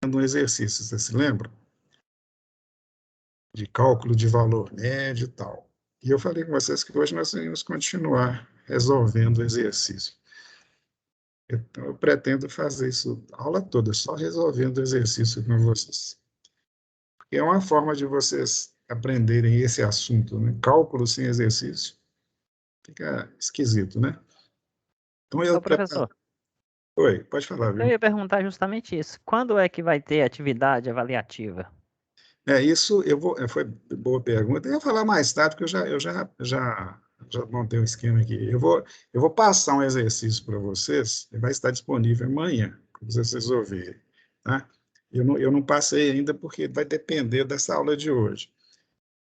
um exercício, você se lembra? De cálculo de valor médio e tal. E eu falei com vocês que hoje nós vamos continuar resolvendo o exercício. Então, eu pretendo fazer isso a aula toda, só resolvendo o exercício com vocês. Porque é uma forma de vocês aprenderem esse assunto, né? Cálculo sem exercício. Fica esquisito, né? Então, eu Ô, preparo... professor, Oi, pode falar, eu viu? ia perguntar justamente isso. Quando é que vai ter atividade avaliativa? Isso foi boa pergunta. Eu ia falar mais tarde, porque eu já montei um esquema aqui. Eu vou passar um exercício para vocês, e vai estar disponível amanhã, para vocês resolverem, tá? Eu não passei ainda, porque vai depender dessa aula de hoje.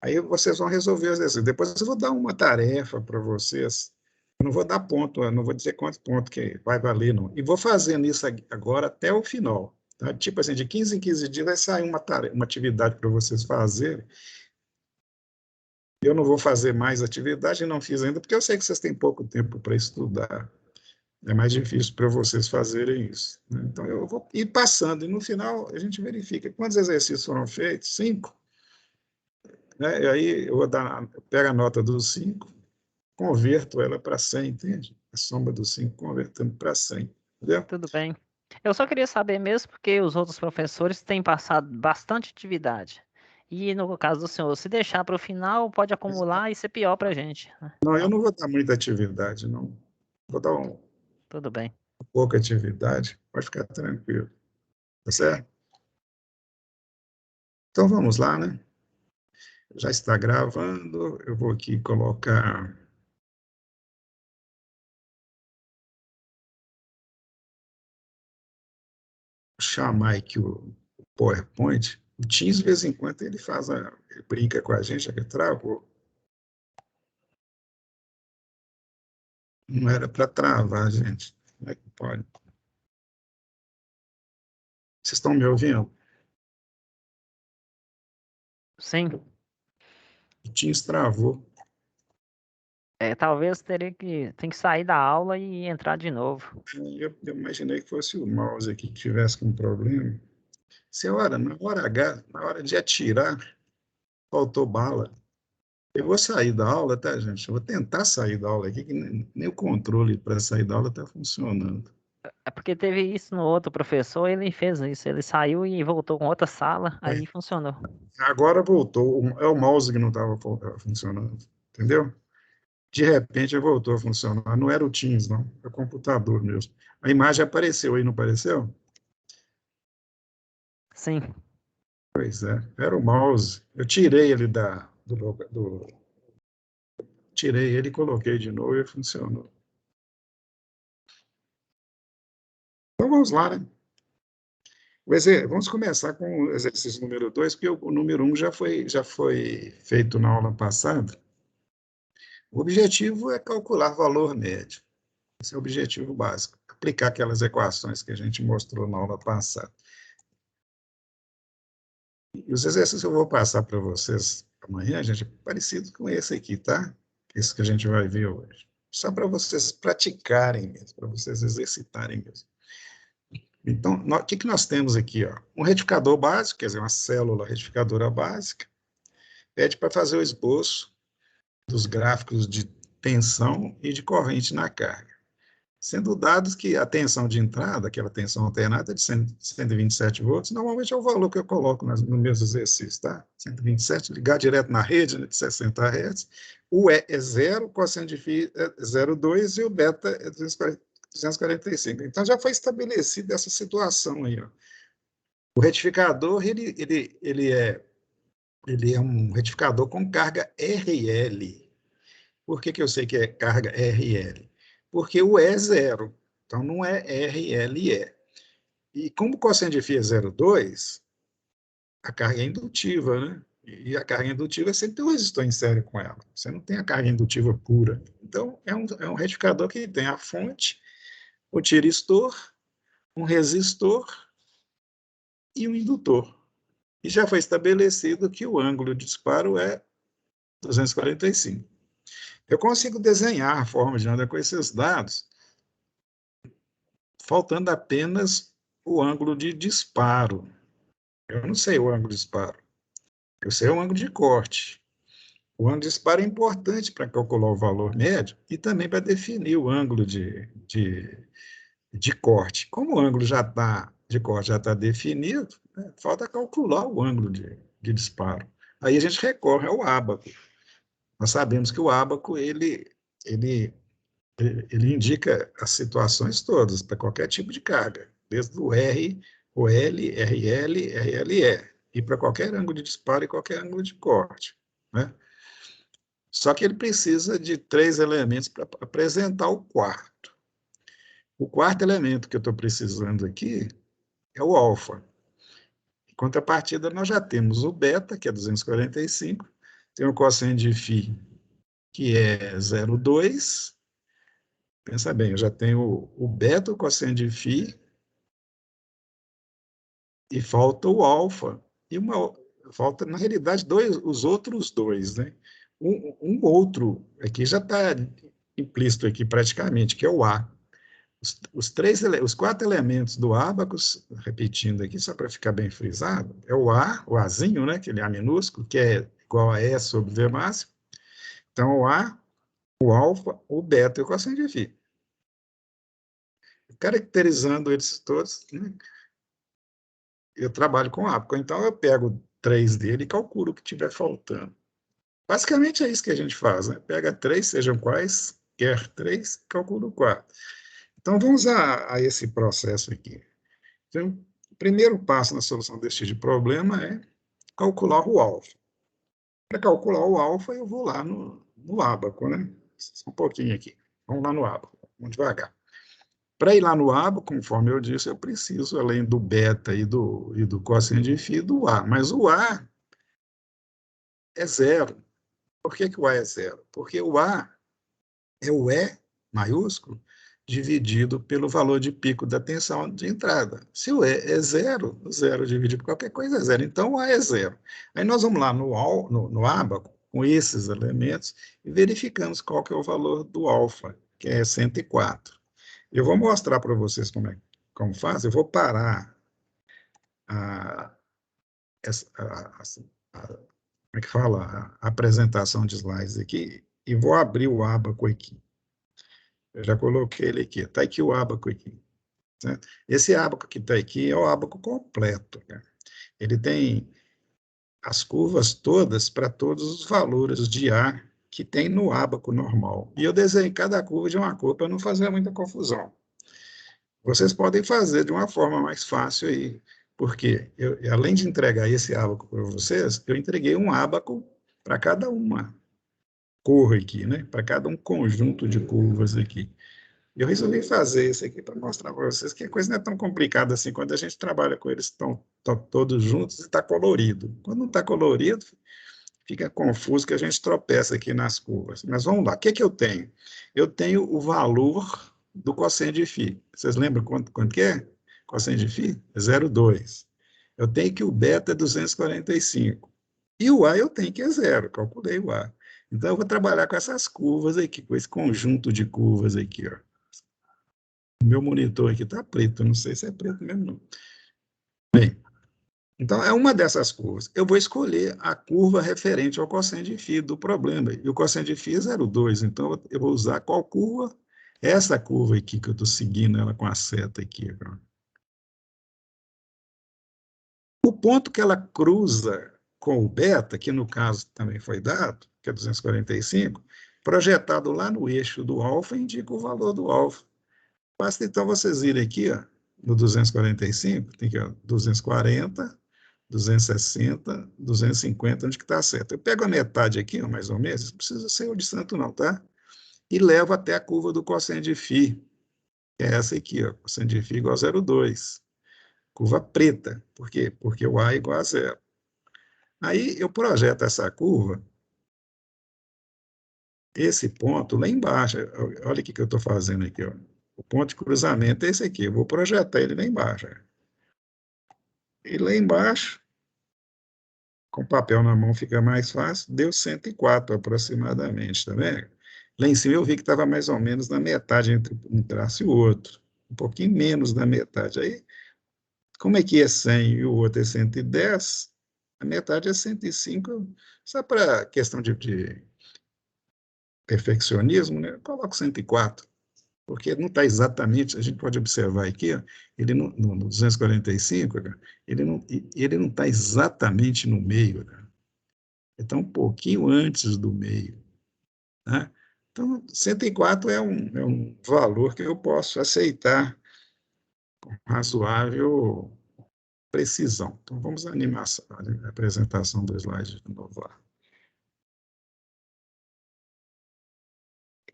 Aí vocês vão resolver o exercício. Depois eu vou dar uma tarefa para vocês. Eu não vou dar ponto, eu não vou dizer quanto ponto que vai valer, não. E vou fazendo isso agora até o final. Tá? Tipo assim, de 15 em 15 dias vai sair uma tarefa, uma atividade para vocês fazerem. Eu não vou fazer mais atividade, não fiz ainda, porque eu sei que vocês têm pouco tempo para estudar. É mais difícil para vocês fazerem isso, né? Então, eu vou ir passando, e no final a gente verifica quantos exercícios foram feitos, 5, né? E aí eu pego a nota dos 5, converto ela para 100, entende? A soma dos 5 convertendo para 100, entendeu? Tudo bem. Eu só queria saber mesmo porque os outros professores têm passado bastante atividade. E no caso do senhor, se deixar para o final, pode acumular e ser pior para a gente, né? Não, eu Então, não vou dar muita atividade, não. Vou dar tudo bem. pouca atividade, pode ficar tranquilo, tá certo? Então vamos lá, né? Já está gravando, eu vou aqui colocar... chamar aqui o PowerPoint. O Teams, de vez em quando, ele ele brinca com a gente, ele travou. Não era para travar, gente. Como é que pode? Vocês estão me ouvindo? Sim. O Teams travou. Talvez tem que sair da aula e entrar de novo. Eu imaginei que fosse o mouse aqui que tivesse com problema. Se a hora, na hora H, na hora de atirar, faltou bala. Eu vou sair da aula, tá, gente? Eu vou tentar sair da aula aqui, que nem o controle para sair da aula está funcionando. É porque teve isso no outro professor, ele fez isso. Ele saiu e voltou com outra sala, aí funcionou. Agora voltou. É o mouse que não estava funcionando, entendeu? De repente voltou a funcionar. Não era o Teams, não. É o computador mesmo. A imagem apareceu aí, não apareceu? Sim. Pois é, era o mouse. Eu tirei ele tirei ele e coloquei de novo e funcionou. Então vamos lá, né? Vamos começar com o exercício número 2, porque o número 1 já foi feito na aula passada. O objetivo é calcular valor médio. Esse é o objetivo básico. Aplicar aquelas equações que a gente mostrou na aula passada. E os exercícios que eu vou passar para vocês amanhã, gente, é parecido com esse aqui, tá? Esse que a gente vai ver hoje. Só para vocês praticarem mesmo, para vocês exercitarem mesmo. Então, o que nós temos aqui? Ó? Um retificador básico, quer dizer, uma célula retificadora básica, pede para fazer o esboço dos gráficos de tensão e de corrente na carga. Sendo dados que a tensão de entrada, aquela tensão alternada de 127 volts, normalmente é o valor que eu coloco nos meus exercícios, tá? 127, ligar direto na rede, né, de 60 Hz, o E é 0, o cosseno de φ é 0,2 e o beta é 245. Então, já foi estabelecida essa situação aí, ó. O retificador, ele é um retificador com carga RL. Por que eu sei que é carga RL? Porque o E é zero, então não é RLE. E como o cosseno de φ é 0,2, a carga é indutiva, né? E a carga indutiva sempre tem um resistor em série com ela. Você não tem a carga indutiva pura. Então, é um retificador que tem a fonte, o tiristor, um resistor e um indutor. E já foi estabelecido que o ângulo de disparo é 245. Eu consigo desenhar a forma de onda com esses dados, faltando apenas o ângulo de disparo. Eu não sei o ângulo de disparo. Eu sei o ângulo de corte. O ângulo de disparo é importante para calcular o valor médio e também para definir o ângulo de corte. Como o ângulo de corte já está definido, né, falta calcular o ângulo de disparo. Aí a gente recorre ao ábaco. Nós sabemos que o ábaco ele, ele indica as situações todas para qualquer tipo de carga, desde o R, o L, RL, RLE, e para qualquer ângulo de disparo e qualquer ângulo de corte, né? Só que ele precisa de 3 elementos para apresentar o quarto. O quarto elemento que eu estou precisando aqui é o alfa. Em contrapartida, nós já temos o beta, que é 245, tem o cosseno de φ, que é 0,2. Pensa bem, eu já tenho o beta, o cosseno de φ, e falta o alfa. Falta, na realidade, os outros dois, né? Um outro, aqui já está implícito aqui praticamente, que é o A. Os 4 elementos do ábacos, repetindo aqui, só para ficar bem frisado, é o A, o Azinho, né, aquele A minúsculo, que é igual a E sobre V máximo. Então, o A, o alfa, o beta e o cosseno de φ. Caracterizando eles todos, né, eu trabalho com ábaco. Então, eu pego 3 dele e calculo o que estiver faltando. Basicamente é isso que a gente faz, né? Pega 3, sejam quais, quer 3, calcula o 4. Então, vamos a esse processo aqui. Então, o primeiro passo na solução desse tipo de problema é calcular o alfa. Para calcular o alfa, eu vou lá no ábaco, né? Só um pouquinho aqui. Vamos lá no ábaco, vamos devagar. Para ir lá no ábaco, conforme eu disse, eu preciso, além do beta e do cosseno de φ, do A. Mas o A é zero. Por que o A é zero? Porque o A é o E maiúsculo dividido pelo valor de pico da tensão de entrada. Se o E é zero, zero dividido por qualquer coisa é zero. Então, o A é zero. Aí nós vamos lá no ábaco, com esses elementos, e verificamos qual que é o valor do alfa, que é 104. Eu vou mostrar para vocês como faz. Eu vou parar a, como é que fala? A apresentação de slides aqui e vou abrir o ábaco aqui. Eu já coloquei ele aqui. Está aqui o ábaco aqui. Certo? Esse ábaco que está aqui é o ábaco completo. Né? Ele tem as curvas todas para todos os valores de A que tem no ábaco normal. E eu desenhei cada curva de uma cor para não fazer muita confusão. Vocês podem fazer de uma forma mais fácil aí, porque além de entregar esse ábaco para vocês, eu entreguei um ábaco para cada uma cor aqui, né? Para cada um conjunto de curvas aqui. Eu resolvi fazer isso aqui para mostrar para vocês que a coisa não é tão complicada assim quando a gente trabalha com eles tão todos juntos e está colorido. Quando não está colorido, fica confuso que a gente tropeça aqui nas curvas. Mas vamos lá, o que que eu tenho? Eu tenho o valor do cosseno de φ. Vocês lembram quanto que é? Cosseno de φ? É 0,2. Eu tenho que o beta é 245. E o A eu tenho que é zero, calculei o A. Então, eu vou trabalhar com essas curvas aqui, com esse conjunto de curvas aqui, ó. O meu monitor aqui está preto, não sei se é preto mesmo, não. Bem, então, é uma dessas curvas. Eu vou escolher a curva referente ao cosseno de φ do problema. E o cosseno de φ é 0,2. Então, eu vou usar qual curva? Essa curva aqui, que eu estou seguindo ela com a seta aqui. Ó. O ponto que ela cruza com o beta, que no caso também foi dado, que é 245, projetado lá no eixo do alfa, indica o valor do alfa. Basta então vocês irem aqui, ó, no 245, tem aqui, ó, 240, 260, 250, onde que está certo. Eu pego a metade aqui, ó, mais ou menos, não precisa ser o de santo não, tá? E levo até a curva do cosseno de φ, que é essa aqui, ó, cosseno de φ igual a 0,2. Curva preta. Por quê? Porque o A é igual a zero. Aí eu projeto essa curva, esse ponto lá embaixo, olha o que eu estou fazendo aqui, ó. O ponto de cruzamento é esse aqui, eu vou projetar ele lá embaixo. E lá embaixo, com papel na mão fica mais fácil, deu 104 aproximadamente, tá vendo? Lá em cima eu vi que estava mais ou menos na metade entre um traço e o outro, um pouquinho menos da metade. Aí Como é que é 100 e o outro é 110, a metade é 105, só para questão de perfeccionismo, né? Eu coloco 104, porque não está exatamente, a gente pode observar aqui, ó, ele no 245, cara, ele não está exatamente no meio, cara. Ele está um pouquinho antes do meio, né? Então, 104 é um valor que eu posso aceitar com razoável precisão. Então, vamos animar a apresentação do slide de novo lá.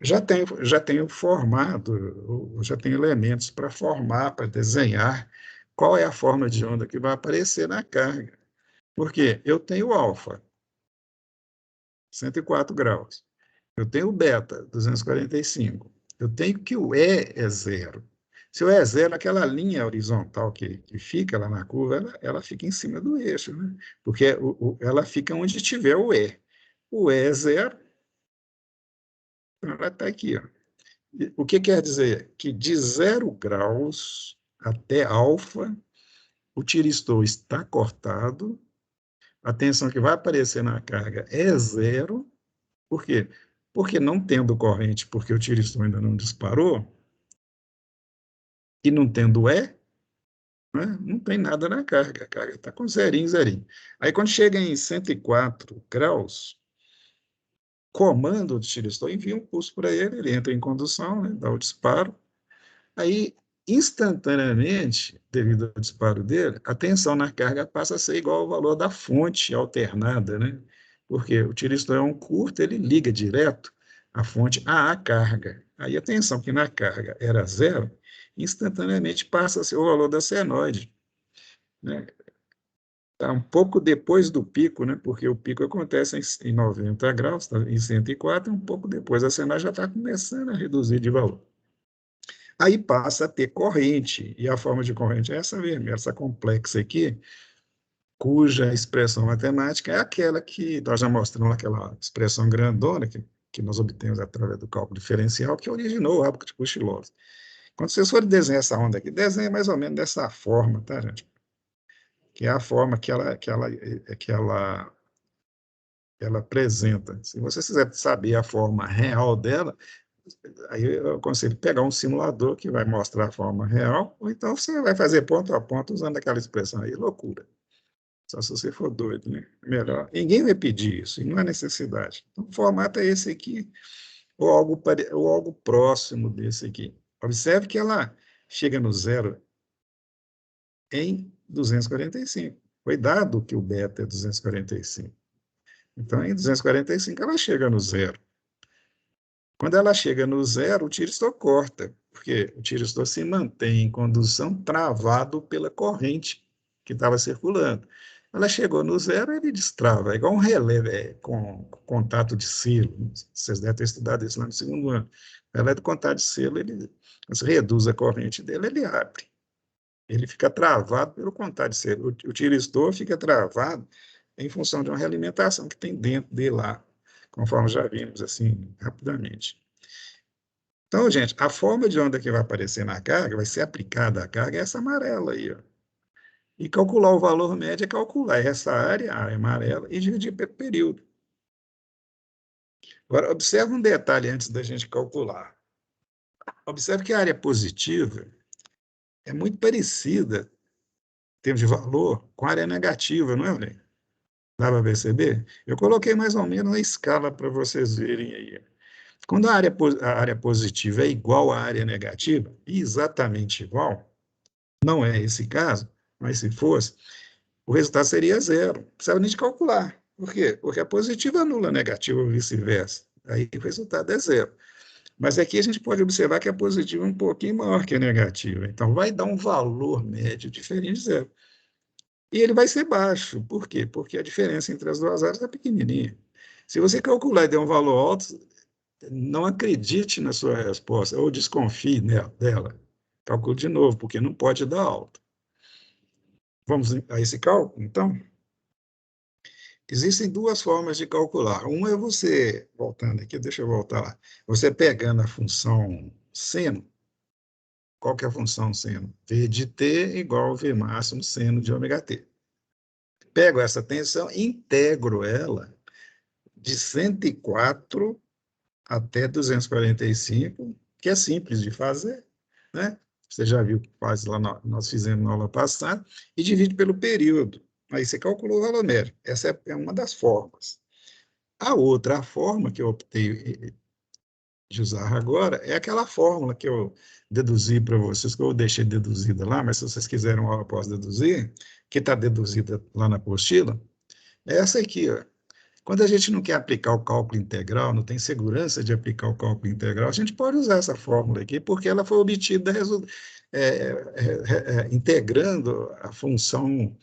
Já tenho formado, já tenho elementos para formar, para desenhar qual é a forma de onda que vai aparecer na carga. Porque eu tenho alfa, 104 graus. Eu tenho o beta, 245. Eu tenho que o E é zero. Se o E é zero, aquela linha horizontal que fica lá na curva, ela fica em cima do eixo, né? Porque ela fica onde tiver o E. O E é zero, então ela está aqui, ó. O que quer dizer? Que de 0 graus até alfa, o tiristor está cortado, a tensão que vai aparecer na carga é zero. Por quê? Porque não tendo corrente, porque o tiristor ainda não disparou, e não tendo E, né, não tem nada na carga. A carga está com zerinho, zerinho. Aí, quando chega em 104 graus, comando do tiristor envia um pulso para ele, ele entra em condução, né, dá o disparo. Aí, instantaneamente, devido ao disparo dele, a tensão na carga passa a ser igual ao valor da fonte alternada, né? Porque o tiristor é um curto, ele liga direto a fonte à carga. Aí a tensão que na carga era zero, instantaneamente passa a ser o valor da senoide, né? Tá um pouco depois do pico, né? Porque o pico acontece em 90 graus, tá em 104, um pouco depois a senoide já está começando a reduzir de valor. Aí passa a ter corrente, e a forma de corrente é essa mesmo, essa complexa aqui, cuja expressão matemática é aquela que nós já mostramos, aquela expressão grandona que nós obtemos através do cálculo diferencial, que originou o ábaco de Cauchy-Lewis. Quando vocês forem desenhar essa onda aqui, desenha mais ou menos dessa forma, tá, gente? Que é a forma ela apresenta. Se você quiser saber a forma real dela, aí eu aconselho pegar um simulador que vai mostrar a forma real, ou então você vai fazer ponto a ponto usando aquela expressão aí, loucura. Só se você for doido, né? Melhor. Ninguém vai pedir isso, e não há necessidade. Então, o formato é esse aqui, ou algo próximo desse aqui. Observe que ela chega no zero em 245. Foi dado que o beta é 245. Então, em 245, ela chega no zero. Quando ela chega no zero, o tiristor corta, porque o tiristor se mantém em condução travado pela corrente que estava circulando. Ela chegou no zero, ele destrava, é igual um relé com contato de selo. Vocês devem ter estudado isso lá no segundo ano. O relé de contato de selo, você reduz a corrente dele, ele abre. Ele fica travado pelo contato de selo. O tiristor fica travado em função de uma realimentação que tem dentro dele lá, conforme já vimos assim rapidamente. Então, gente, a forma de onda que vai aparecer na carga, vai ser aplicada à carga, é essa amarela aí, ó. E calcular o valor médio é calcular essa área, a área amarela, e dividir pelo período. Agora, observe um detalhe antes da gente calcular. Observe que a área positiva é muito parecida, em termos de valor, com a área negativa, não é, Olê? Dá para perceber? Eu coloquei mais ou menos a escala para vocês verem aí. Quando a área positiva é igual à área negativa, exatamente igual, não é esse caso, mas se fosse, o resultado seria zero. Não precisava nem de calcular. Por quê? Porque a positiva anula a negativa ou vice-versa. Aí o resultado é zero. Mas aqui a gente pode observar que a positiva é um pouquinho maior que a negativa. Então, vai dar um valor médio diferente de zero. E ele vai ser baixo. Por quê? Porque a diferença entre as duas áreas é pequenininha. Se você calcular e der um valor alto, não acredite na sua resposta, ou desconfie dela. Calcule de novo, porque não pode dar alto. Vamos a esse cálculo, então? Existem duas formas de calcular. Uma é você, voltando aqui, deixa eu voltar lá, você pegando a função seno, qual que é a função seno? V de t igual ao V máximo seno de ômega t. Pego essa tensão e integro ela de 104 até 245, que é simples de fazer, né? Você já viu que faz lá, nós fizemos na aula passada, e divide pelo período. Aí você calculou o valor médio. Essa é uma das formas. A outra forma que eu optei de usar agora é aquela fórmula que eu deduzi para vocês, que eu deixei deduzida lá, mas se vocês quiserem uma aula após deduzir, que está deduzida lá na apostila, é essa aqui, ó. Quando a gente não quer aplicar o cálculo integral, não tem segurança de aplicar o cálculo integral, a gente pode usar essa fórmula aqui, porque ela foi obtida integrando a função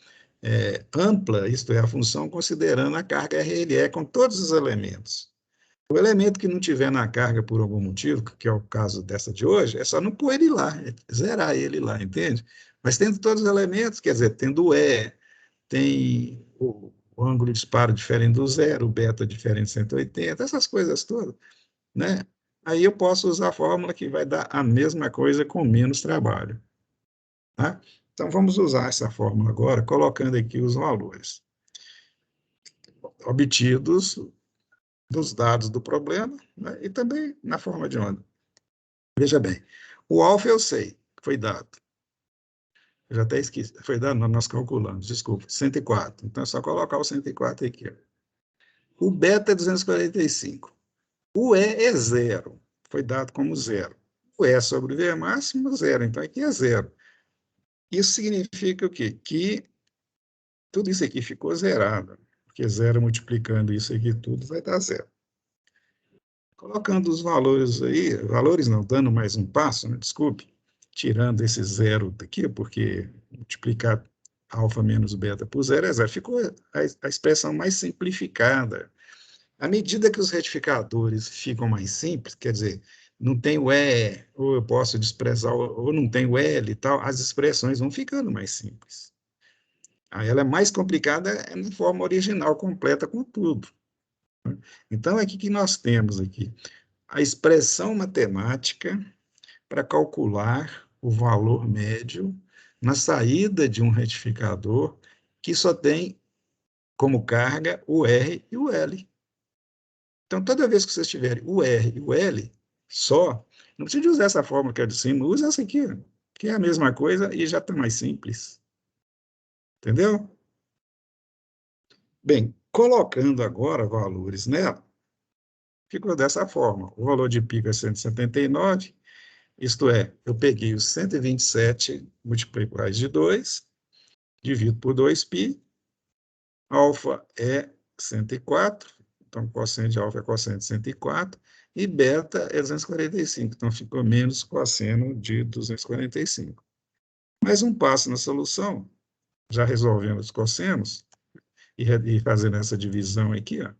ampla, isto é, a função considerando a carga RLE com todos os elementos. O elemento que não tiver na carga por algum motivo, que é o caso dessa de hoje, é só não pôr ele lá, zerar ele lá, entende? Mas tendo todos os elementos, quer dizer, tendo o E, tem o ângulo de disparo diferente do zero, o beta diferente de 180, essas coisas todas, né? Aí eu posso usar a fórmula que vai dar a mesma coisa com menos trabalho, tá? Então, vamos usar essa fórmula agora, colocando aqui os valores obtidos dos dados do problema, né? E também na forma de onda. Veja bem, o alfa eu sei, foi dado. Eu já até esqueci, foi dado, nós calculamos, desculpa, 104. Então, é só colocar o 104 aqui. Ó. O beta é 245. O E é zero, foi dado como zero. O E sobre o V máximo, zero. Então, aqui é zero. Isso significa o quê? Que tudo isso aqui ficou zerado. Porque zero multiplicando isso aqui tudo vai dar zero. Colocando os valores aí, valores não, dando mais um passo, né, desculpe, tirando esse zero daqui, porque multiplicar alfa menos beta por zero é zero. Ficou a expressão mais simplificada. À medida que os retificadores ficam mais simples, quer dizer, não tem o E, ou eu posso desprezar, ou não tem o L e tal, as expressões vão ficando mais simples. Aí ela é mais complicada na forma original, completa com tudo. Então, é o que nós temos aqui? A expressão matemática para calcular o valor médio na saída de um retificador que só tem como carga o R e o L. Então, toda vez que vocês tiverem o R e o L só, não precisa de usar essa fórmula que é de cima, usa essa aqui, que é a mesma coisa e já está mais simples. Entendeu? Bem, colocando agora valores nela, ficou dessa forma. O valor de pico é 179, isto é, eu peguei os 127, multiplico por raiz de 2, divido por 2π, alfa é 104, então cosseno de alfa é cosseno de 104, e beta é 245, então ficou menos cosseno de 245. Mais um passo na solução, já resolvendo os cossenos, e fazendo essa divisão aqui, ó,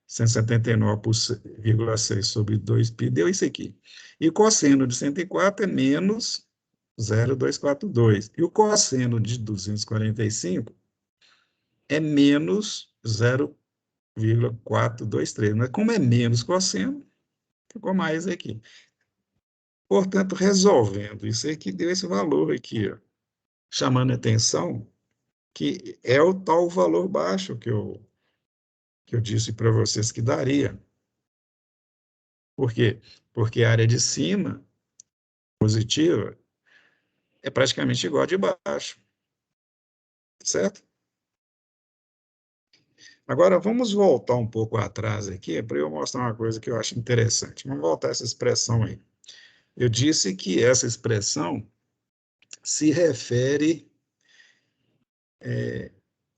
179,6 sobre 2π, deu isso aqui. E o cosseno de 104 é menos 0,242. E o cosseno de 245 é menos 0,423. Mas como é menos cosseno, ficou mais aqui. Portanto, resolvendo isso aqui, deu esse valor aqui, ó, chamando a atenção que é o tal valor baixo que eu disse para vocês que daria. Por quê? Porque a área de cima, positiva, é praticamente igual a de baixo. Certo? Agora, vamos voltar um pouco atrás aqui, para eu mostrar uma coisa que eu acho interessante. Vamos voltar a essa expressão aí. Eu disse que essa expressão se refere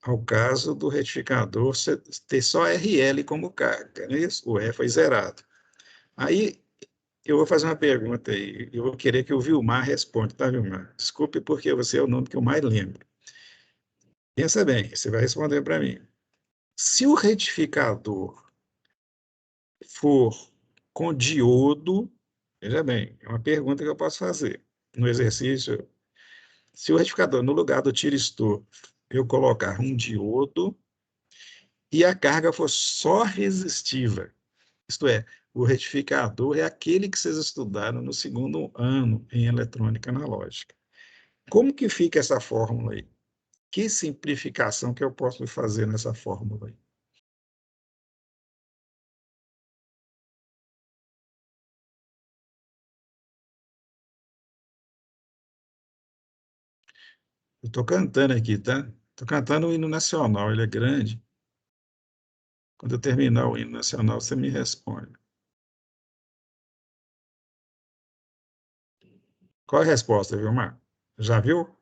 ao caso do retificador ter só RL como carga, não é isso? O E foi zerado. Aí, eu vou fazer uma pergunta aí, eu vou querer que o Vilmar responda, tá, Vilmar? Desculpe, porque você é o nome que eu mais lembro. Pensa bem, você vai responder para mim. Se o retificador for com diodo, veja bem, é uma pergunta que eu posso fazer no exercício. Se o retificador, no lugar do tiristor, eu colocar um diodo e a carga for só resistiva, isto é, O retificador é aquele que vocês estudaram no segundo ano em eletrônica analógica. Como que fica essa fórmula aí? Que simplificação que eu posso fazer nessa fórmula aí? Eu estou cantando aqui, tá? Estou cantando o hino nacional, ele é grande. Quando eu terminar o hino nacional, você me responde. Qual é a resposta, Vilmar? Já viu?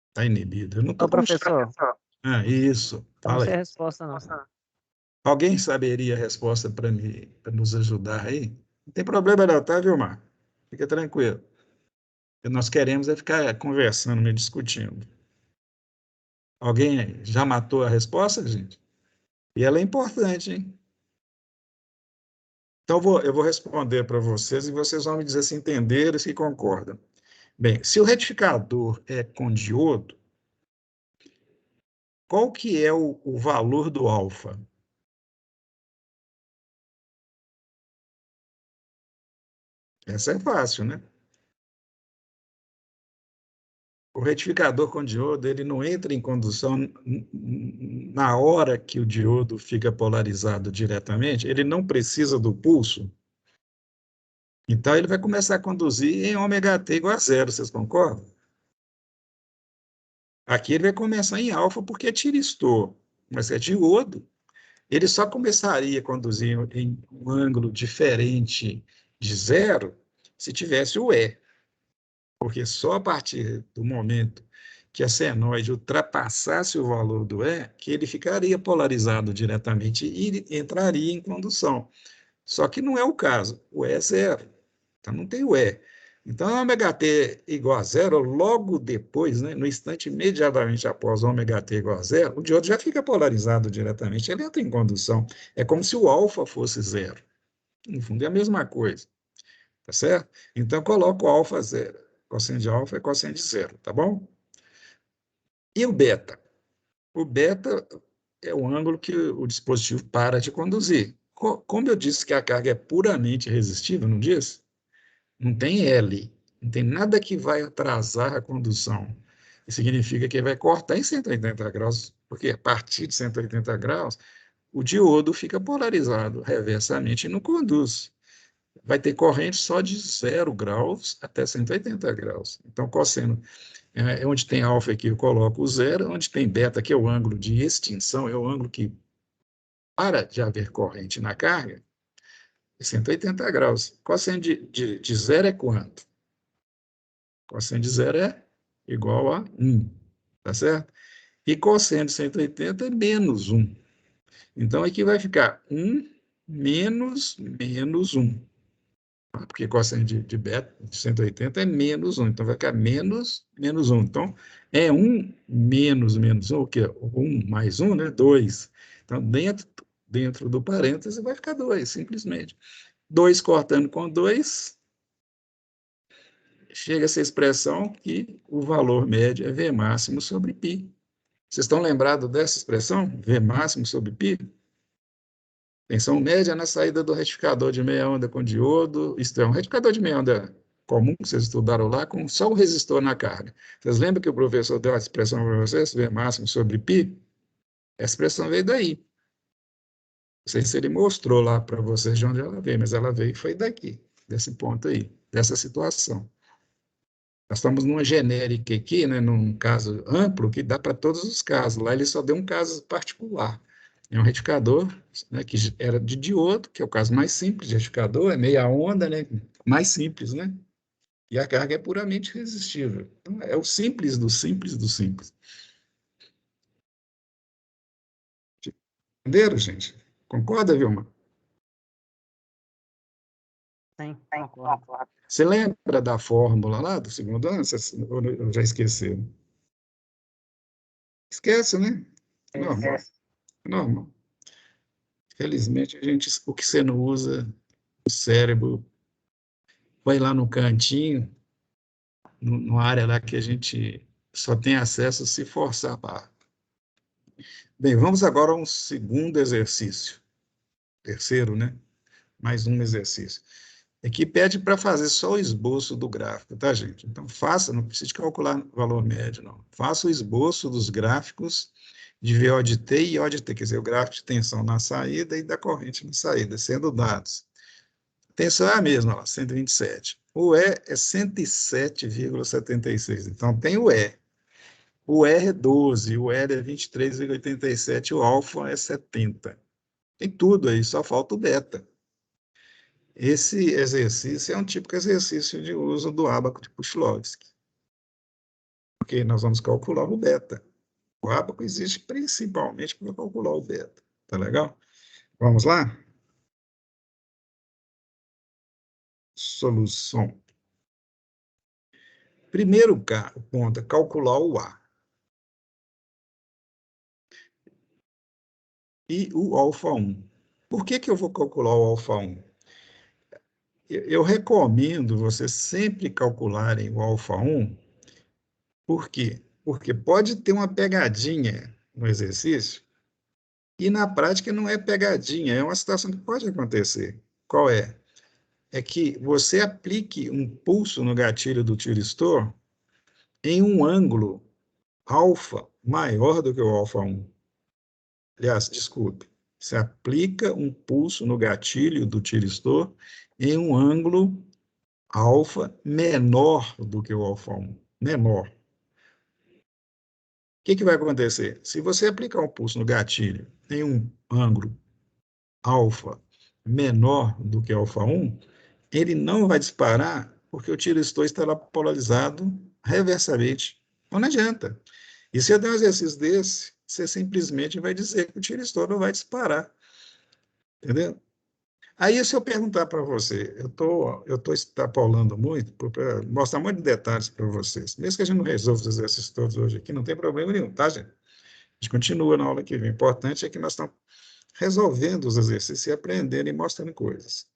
Está inibido. Eu não Ô, estou com chat. professor, Ah, isso. eu não Fala sei a aí. resposta, não. Alguém saberia a resposta para nos ajudar aí? Não tem problema não, tá, Vilmar? Fica tranquilo. O que nós queremos é ficar conversando, me discutindo. Alguém já matou a resposta, gente? E ela é importante, hein? Então, eu vou responder para vocês e vocês vão me dizer se entenderam e se concordam. Bem, se o retificador é com diodo, qual que é o valor do alfa? Essa é fácil, né? O retificador com diodo, ele não entra em condução na hora que o diodo fica polarizado diretamente, ele não precisa do pulso, então ele vai começar a conduzir em ômega t igual a zero, vocês concordam? Aqui ele vai começar em alfa porque é tiristor, mas é diodo. Ele só começaria a conduzir em um ângulo diferente de zero se tivesse o E, porque só a partir do momento que a senoide ultrapassasse o valor do E, que ele ficaria polarizado diretamente e entraria em condução. Só que não é o caso, o E é zero, então não tem o E. Então, ômega t igual a zero, logo depois, né, no instante imediatamente após o ômega t igual a zero, o diodo já fica polarizado diretamente, ele entra em condução. É como se o alfa fosse zero. No fundo, é a mesma coisa, tá certo? Então, coloco o alfa zero. Cosseno de alfa é cosseno de zero, tá bom? E o beta? O beta é o ângulo que o dispositivo para de conduzir. Como eu disse que a carga é puramente resistível, não disse? Não tem L, não tem nada que vai atrasar a condução. Isso significa que ele vai cortar em 180 graus, porque a partir de 180 graus, o diodo fica polarizado reversamente e não conduz. Vai ter corrente só de 0 graus até 180 graus. Então, cosseno é onde tem alfa aqui, eu coloco o zero, onde tem beta, que é o ângulo de extinção, é o ângulo que para de haver corrente na carga, é 180 graus. Cosseno de zero é quanto? Cosseno de zero é igual a 1, tá certo? E cosseno de 180 é menos 1. Então, aqui vai ficar 1 menos 1. Porque cosseno de beta de 180 é menos 1. Então, vai ficar menos 1. Então, é 1 menos 1, o quê? 1 mais 1, né? 2. Então, dentro do parêntese, vai ficar 2, simplesmente. 2 cortando com 2, chega essa expressão que o valor médio é V máximo sobre π. Vocês estão lembrados dessa expressão? V máximo sobre π? Tensão média na saída do retificador de meia onda com diodo, isto é, um retificador de meia onda comum que vocês estudaram lá, com só um resistor na carga. Vocês lembram que o professor deu a expressão para vocês, V máximo sobre π? Essa expressão veio daí. Não sei se ele mostrou lá para vocês de onde ela veio, mas ela veio e foi daqui, desse ponto aí, dessa situação. Nós estamos numa genérica aqui, né, num caso amplo, que dá para todos os casos. Lá ele só deu um caso particular. É um retificador, né, que era de diodo, que é o caso mais simples de retificador, é meia onda, né, mais simples, né? E a carga é puramente resistível. Então, é o simples do simples do simples. Entenderam, gente? Concorda, Vilma? Sim, concordo. Você lembra da fórmula lá do segundo ano? Ou já esqueceu? Esquece, né? Normal. Normal. Felizmente, o que você não usa, o cérebro vai lá no cantinho, numa área lá que a gente só tem acesso se forçar a barra. Bem, vamos agora a um segundo exercício. Terceiro, né? Mais um exercício. Aqui pede para fazer só o esboço do gráfico, tá, gente? Então, faça, não precisa de calcular o valor médio, não. Faça o esboço dos gráficos de VO de T e O de T, quer dizer, o gráfico de tensão na saída e da corrente na saída, sendo dados. A tensão é a mesma, lá, 127. O E é 107,76. Então, tem o E. O R é 12, o L é 23,87, o alfa é 70. Tem tudo aí, só falta o beta. Esse exercício é um típico exercício de uso do ábaco de Pushlovsky, porque nós vamos calcular o beta. O ábaco existe principalmente para calcular o beta. Tá legal? Vamos lá? Solução. Primeiro ponto é calcular o A. E o alfa 1. Por que eu vou calcular o alfa 1? Eu recomendo vocês sempre calcularem o alfa 1. Por quê? Porque pode ter uma pegadinha no exercício e na prática não é pegadinha, é uma situação que pode acontecer. Qual é? É que você aplique um pulso no gatilho do tiristor em um ângulo alfa maior do que o alfa 1. Aliás, desculpe, você aplica um pulso no gatilho do tiristor em um ângulo alfa menor do que o alfa 1. Menor. O que vai acontecer? Se você aplicar um pulso no gatilho em um ângulo alfa menor do que alfa 1, ele não vai disparar porque o tiristor estará polarizado reversamente. Então não adianta. E se eu der um exercício desse, você simplesmente vai dizer que o tiristor não vai disparar. Entendeu? Aí, se eu perguntar para você, eu tô extrapolando muito, para mostrar muitos detalhes para vocês. Mesmo que a gente não resolva os exercícios todos hoje aqui, não tem problema nenhum, tá, gente? A gente continua na aula que vem. O importante é que nós estamos resolvendo os exercícios e aprendendo e mostrando coisas.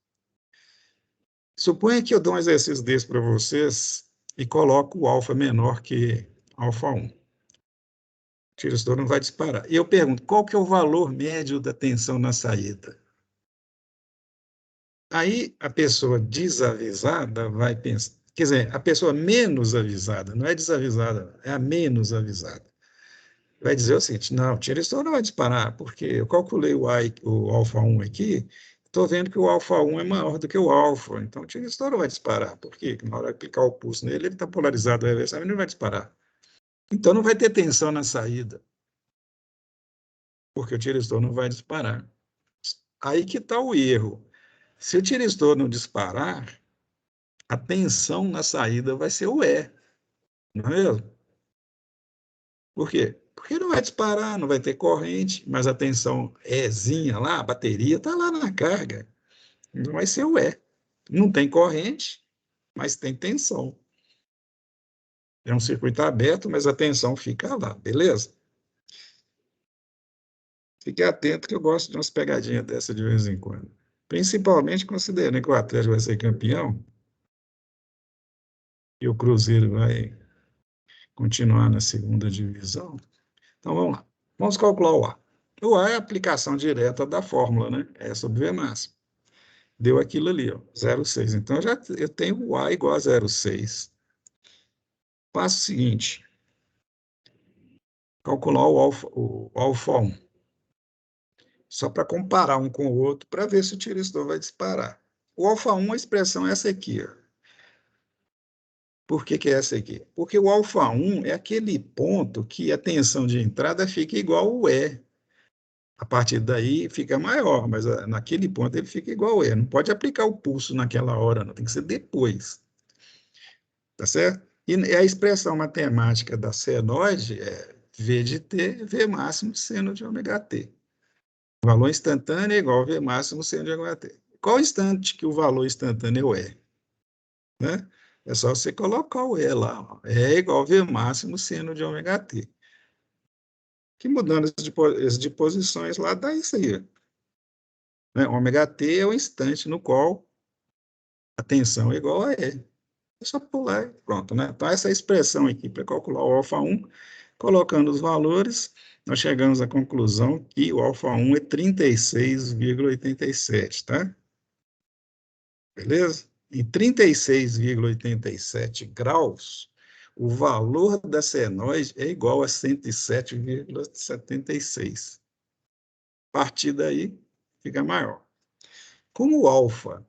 Suponha que eu dou um exercício desse para vocês e coloco o alfa menor que alfa 1. O tiristor não vai disparar. E eu pergunto, qual que é o valor médio da tensão na saída? Aí a pessoa desavisada vai pensar, quer dizer, a pessoa menos avisada, não é desavisada, é a menos avisada, vai dizer o seguinte: não, o tiristor não vai disparar, porque eu calculei o alfa 1 aqui, estou vendo que o alfa 1 é maior do que o alfa, então o tiristor não vai disparar. Por quê? Porque na hora de aplicar o pulso nele, ele está polarizado reversamente, ele não vai disparar. Então não vai ter tensão na saída, porque o tiristor não vai disparar. Aí que está o erro. Se o tiristor não disparar, a tensão na saída vai ser o E, não é mesmo? Por quê? Porque não vai disparar, não vai ter corrente, mas a tensão Ezinha lá, a bateria está lá na carga. Não vai ser o E. Não tem corrente, mas tem tensão. É um circuito aberto, mas a tensão fica lá, beleza? Fique atento que eu gosto de umas pegadinhas dessa de vez em quando. Principalmente considerando que o Atlético vai ser campeão e o Cruzeiro vai continuar na segunda divisão. Então vamos lá. Vamos calcular o A. O A é a aplicação direta da fórmula, né? E sobre V máximo. Deu aquilo ali, ó, 0,6. Então eu tenho o A igual a 0,6. Passo seguinte: calcular o alfa 1. Só para comparar um com o outro, para ver se o tiristor vai disparar. O alfa 1, a expressão é essa aqui. Ó. Por que é essa aqui? Porque o alfa 1 é aquele ponto que a tensão de entrada fica igual ao E. A partir daí fica maior, mas naquele ponto ele fica igual E. Não pode aplicar o pulso naquela hora, não, tem que ser depois. Tá certo? E a expressão matemática da senoide é V de T, V máximo seno de ômega T. O valor instantâneo é igual a V máximo seno de ômega T. Qual instante que o valor instantâneo é? Né? É só você colocar o E lá. Ó. É igual a V máximo seno de ômega T. Que mudando de posições lá dá isso aí. Né? Ômega T é o instante no qual a tensão é igual a E. É só pular e pronto. Né? Então, essa expressão aqui para calcular o alfa 1 Colocando os valores, nós chegamos à conclusão que o alfa 1 é 36,87, tá? Beleza? Em 36,87 graus, o valor da senoide é igual a 107,76. A partir daí, fica maior. Como o alfa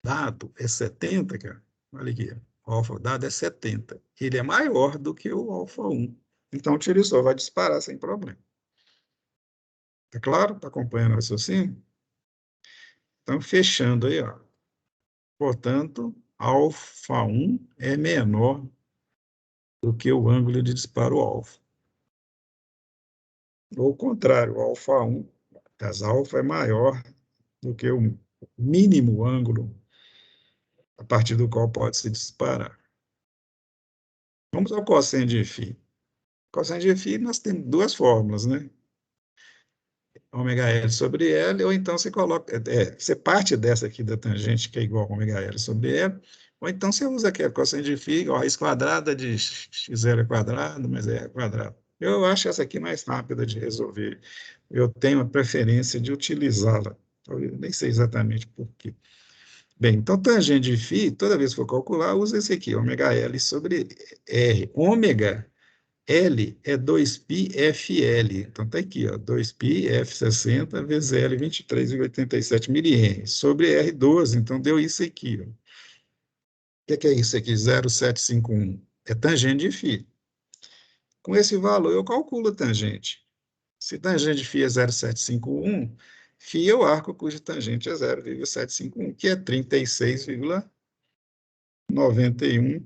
dado é 70, cara, olha aqui, o alfa dado é 70. Ele é maior do que o alfa 1. Então, o tiristor vai disparar sem problema. Tá claro? Tá acompanhando o raciocínio? Então, fechando aí, ó. Portanto, alfa 1 é menor do que o ângulo de disparo alfa. Ou o contrário, o alfa 1, das alfa é maior do que o mínimo ângulo a partir do qual pode se disparar. Vamos ao cosseno de φ. Cosseno de φ, nós temos duas fórmulas, né? Ômega L sobre L, ou então você coloca, você parte dessa aqui da tangente, que é igual a ômega L sobre L, ou então você usa aqui a cosseno de φ, a raiz quadrada de x0 quadrado, mais é quadrado. Eu acho essa aqui mais rápida de resolver. Eu tenho a preferência de utilizá-la. Eu nem sei exatamente por quê. Bem, então, tangente de φ, toda vez que for calcular, usa esse aqui, ômega L sobre R. Ômega L é 2πfL. Então, está aqui, ó, 2πf60 vezes L, 23,87 mR, sobre R12. Então, deu isso aqui. Ó. O que é isso aqui? 0,751. É tangente de φ. Com esse valor, eu calculo a tangente. Se tangente de φ é 0,751, φ é o arco cuja tangente é 0,751, que é 36,91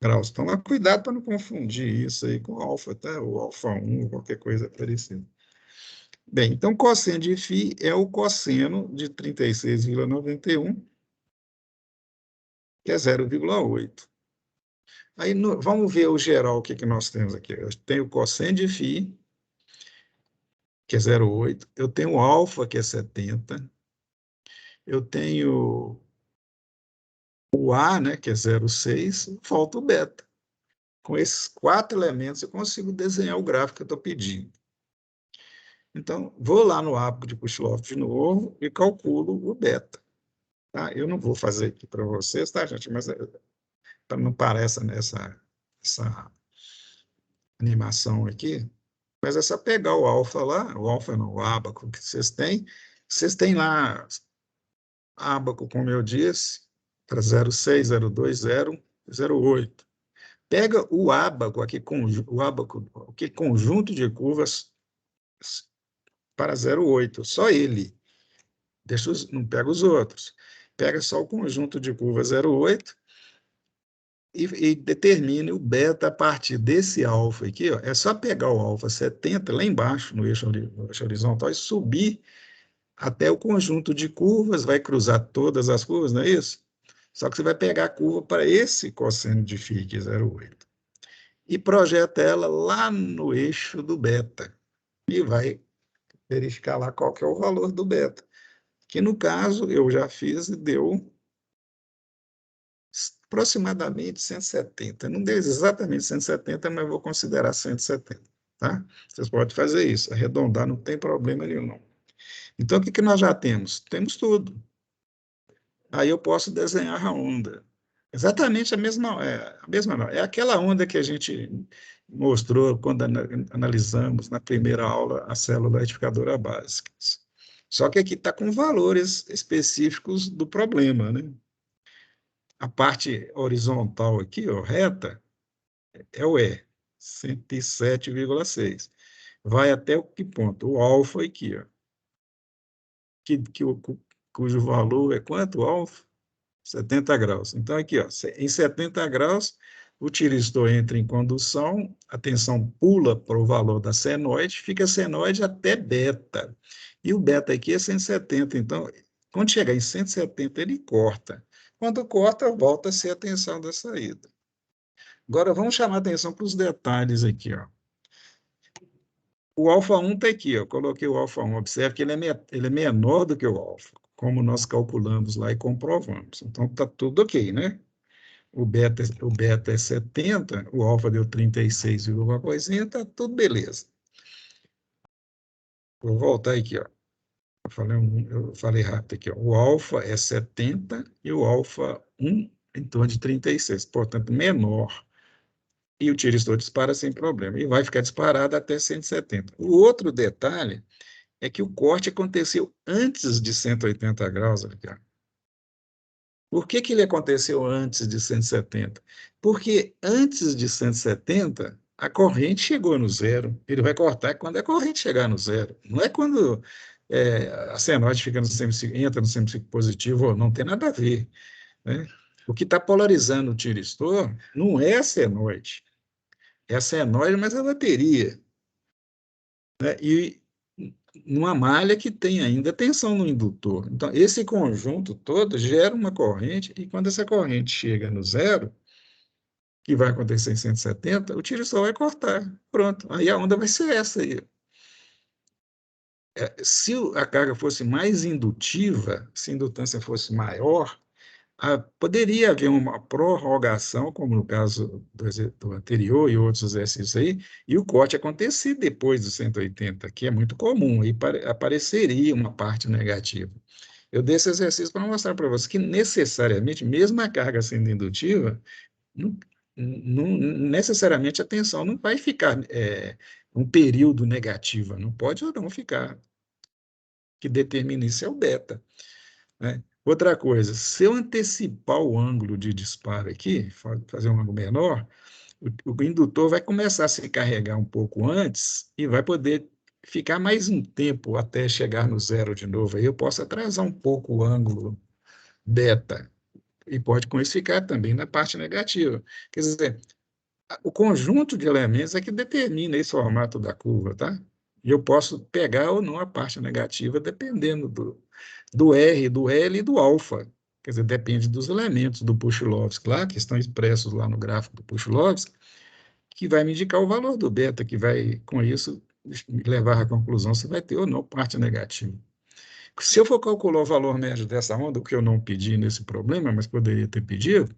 graus. Toma cuidado para não confundir isso aí com alfa, tá? Ou alfa 1, ou qualquer coisa parecida. Bem, então, cosseno de φ é o cosseno de 36,91, que é 0,8. Aí, vamos ver o geral, o que nós temos aqui. Eu tenho o cosseno de φ, que é 0,8. Eu tenho o alfa, que é 70. Eu tenho o A, né, que é 0,6. Falta o beta. Com esses 4 elementos, eu consigo desenhar o gráfico que eu estou pedindo. Então, vou lá no ábaco de Pushloff de novo e calculo o beta. Tá? Eu não vou fazer aqui para vocês, tá, gente? Mas para não parecer essa animação aqui, mas é só pegar o alfa lá, o alfa não, o ábaco que vocês têm lá ábaco, como eu disse, para 0,6, 0,2, 0, 0,8. Pega o ábaco aqui, o ábaco, que conjunto de curvas para 0,8, só ele. Não pega os outros. Pega só o conjunto de curvas 0,8 e determine o beta a partir desse alfa aqui. Ó. É só pegar o alfa 70 lá embaixo, no eixo horizontal, e subir até o conjunto de curvas, vai cruzar todas as curvas, não é isso? Só que você vai pegar a curva para esse cosseno de φ, que é 0,8, e projeta ela lá no eixo do beta, e vai verificar lá qual que é o valor do beta, que no caso eu já fiz e deu aproximadamente 170. Não deu exatamente 170, mas vou considerar 170. Tá? Vocês podem fazer isso, arredondar, não tem problema nenhum. Não. Então, o que nós já temos? Temos tudo. Aí eu posso desenhar a onda. Exatamente a mesma não. É aquela onda que a gente mostrou quando analisamos na primeira aula a célula retificadora básica. Só que aqui está com valores específicos do problema, né? A parte horizontal aqui, ó, reta, é o E, 107,6. Vai até o que ponto? O alfa aqui, ó, cujo valor é quanto? O alfa? 70 graus. Então, aqui, ó, em 70 graus, o tiristor entra em condução, a tensão pula para o valor da senoide, fica senoide até beta. E o beta aqui é 170. Então, quando chegar em 170, ele corta. Quando corta, volta a ser a tensão da saída. Agora, vamos chamar a atenção para os detalhes aqui. Ó. O alfa 1 está aqui, eu coloquei o alfa 1. Observe que ele é menor do que o alfa, como nós calculamos lá e comprovamos. Então, está tudo ok, né? o beta é 70, o alfa deu 36 e alguma coisinha, está tudo beleza. Vou voltar aqui, ó. Eu falei rápido aqui, ó. O alfa é 70 e o alfa 1 em torno de 36, portanto, menor. E o tiristor dispara sem problema. E vai ficar disparado até 170. O outro detalhe é que o corte aconteceu antes de 180 graus, Ricardo. Por que ele aconteceu antes de 170? Porque antes de 170, a corrente chegou no zero. Ele vai cortar quando a corrente chegar no zero. Não é quando a senoide fica no entra no semiciclo positivo, ou não tem nada a ver. Né? O que está polarizando o tiristor não é a senoide. É a senoide, mas a bateria. Né? E numa malha que tem ainda tensão no indutor. Então, esse conjunto todo gera uma corrente, e quando essa corrente chega no zero, que vai acontecer em 170, o tiro só vai cortar. Pronto. Aí a onda vai ser essa aí. Se a carga fosse mais indutiva, se a indutância fosse maior, poderia haver uma prorrogação, como no caso do anterior e outros exercícios aí, e o corte acontecer depois dos 180, que é muito comum, aí apareceria uma parte negativa. Eu dei esse exercício para mostrar para você que necessariamente, mesmo a carga sendo indutiva, não, não necessariamente a tensão não vai ficar um período negativa, não pode ou não ficar. Que determina isso é o beta. Né? Outra coisa, se eu antecipar o ângulo de disparo aqui, fazer um ângulo menor, o indutor vai começar a se carregar um pouco antes e vai poder ficar mais um tempo até chegar no zero de novo. Aí eu posso atrasar um pouco o ângulo beta e pode com isso ficar também na parte negativa. Quer dizer, o conjunto de elementos é que determina esse formato da curva, tá? E eu posso pegar ou não a parte negativa, dependendo do R, do L e do alfa. Quer dizer, depende dos elementos do Pushlovski lá, que estão expressos lá no gráfico do Pushlovski, que vai me indicar o valor do beta, que vai, com isso, me levar à conclusão se vai ter ou não parte negativa. Se eu for calcular o valor médio dessa onda, o que eu não pedi nesse problema, mas poderia ter pedido,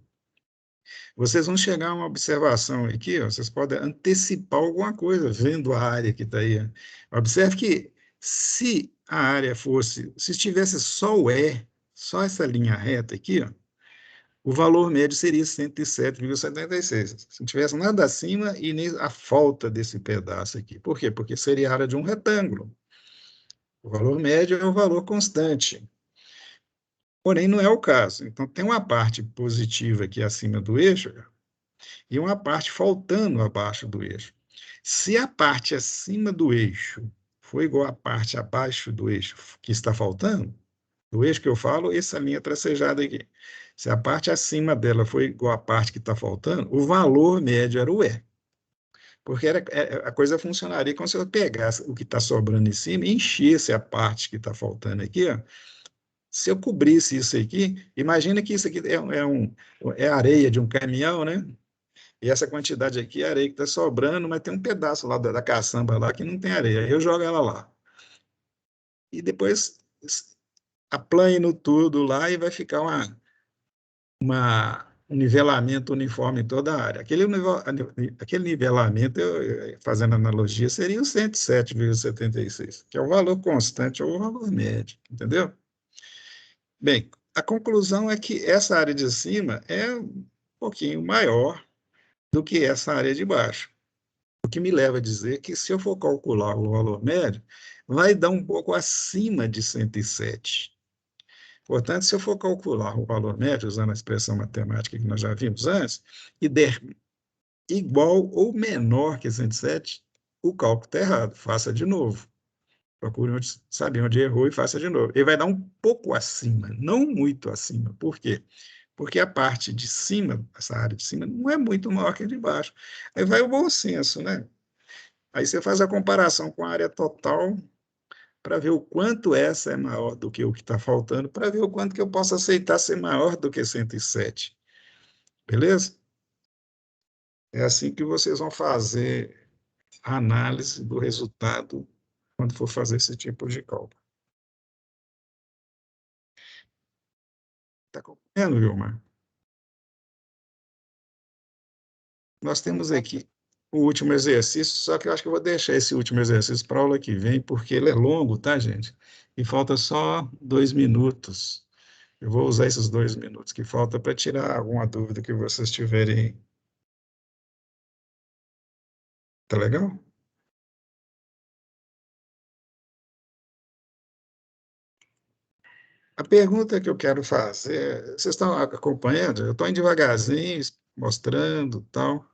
vocês vão chegar a uma observação aqui, ó, vocês podem antecipar alguma coisa vendo a área que está aí. Observe que se a área fosse, se estivesse só o E, só essa linha reta aqui, ó, o valor médio seria 107,76. Se não tivesse nada acima e nem a falta desse pedaço aqui. Por quê? Porque seria a área de um retângulo. O valor médio é um valor constante. Porém, não é o caso. Então, tem uma parte positiva aqui acima do eixo, e uma parte faltando abaixo do eixo. Se a parte acima do eixo for igual à parte abaixo do eixo que está faltando, do eixo que eu falo, essa linha tracejada aqui. Se a parte acima dela for igual à parte que está faltando, o valor médio era o E. Porque a coisa funcionaria como se eu pegasse o que está sobrando em cima e enchesse a parte que está faltando aqui. Ó. Se eu cobrisse isso aqui, imagina que isso aqui é areia de um caminhão, né? E essa quantidade aqui é areia que está sobrando, mas tem um pedaço lá da caçamba lá que não tem areia. Aí eu jogo ela lá. E depois aplano tudo lá e vai ficar um nivelamento uniforme em toda a área. Aquele nivelamento, fazendo analogia, seria o 107,76, que é o valor constante ou o valor médio, entendeu? Bem, a conclusão é que essa área de cima é um pouquinho maior do que essa área de baixo. O que me leva a dizer que, se eu for calcular o valor médio, vai dar um pouco acima de 107. Portanto, se eu for calcular o valor médio, usando a expressão matemática que nós já vimos antes, e der igual ou menor que 107, o cálculo está errado. Faça de novo. Procure saber onde errou e faça de novo. Ele vai dar um pouco acima, não muito acima. Por quê? Porque a parte de cima, essa área de cima, não é muito maior que a de baixo. Aí vai o bom senso, né? Aí você faz a comparação com a área total para ver o quanto essa é maior do que o que está faltando, para ver o quanto que eu posso aceitar ser maior do que 107. Beleza? É assim que vocês vão fazer a análise do resultado quando for fazer esse tipo de cálculo. Está compreendendo, Vilmar? Nós temos aqui o último exercício, só que eu acho que eu vou deixar esse último exercício para a aula que vem, porque ele é longo, tá, gente? E falta só 2 minutos. Eu vou usar esses 2 minutos que falta para tirar alguma dúvida que vocês tiverem. Tá legal? A pergunta que eu quero fazer, vocês estão acompanhando? Eu estou indo devagarzinho, mostrando, tal.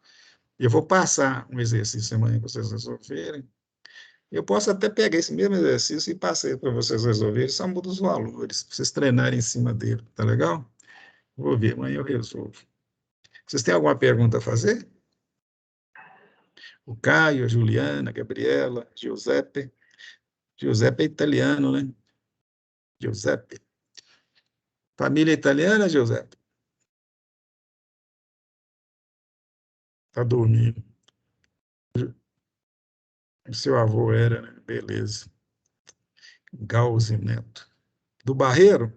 E eu vou passar um exercício amanhã para vocês resolverem. Eu posso até pegar esse mesmo exercício e passar para vocês resolverem, só muda os valores, para vocês treinarem em cima dele, tá legal? Vou ver, amanhã eu resolvo. Vocês têm alguma pergunta a fazer? O Caio, a Juliana, a Gabriela, Giuseppe. Giuseppe é italiano, né? Giuseppe. Família italiana, Giuseppe? Tá dormindo. O seu avô era, né? Beleza. Gauze Neto. Do Barreiro?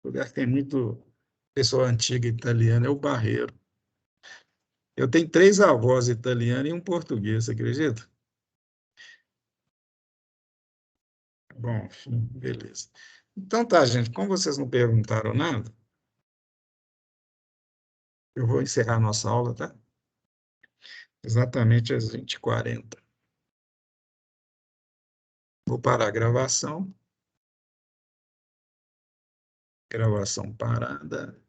Lugar que tem muito pessoa antiga italiana é o Barreiro. Eu tenho 3 avós italianos e um português, você acredita? Bom, enfim, beleza. Então tá, gente, como vocês não perguntaram nada, eu vou encerrar a nossa aula, tá? Exatamente às 20h40. Vou parar a gravação. Gravação parada.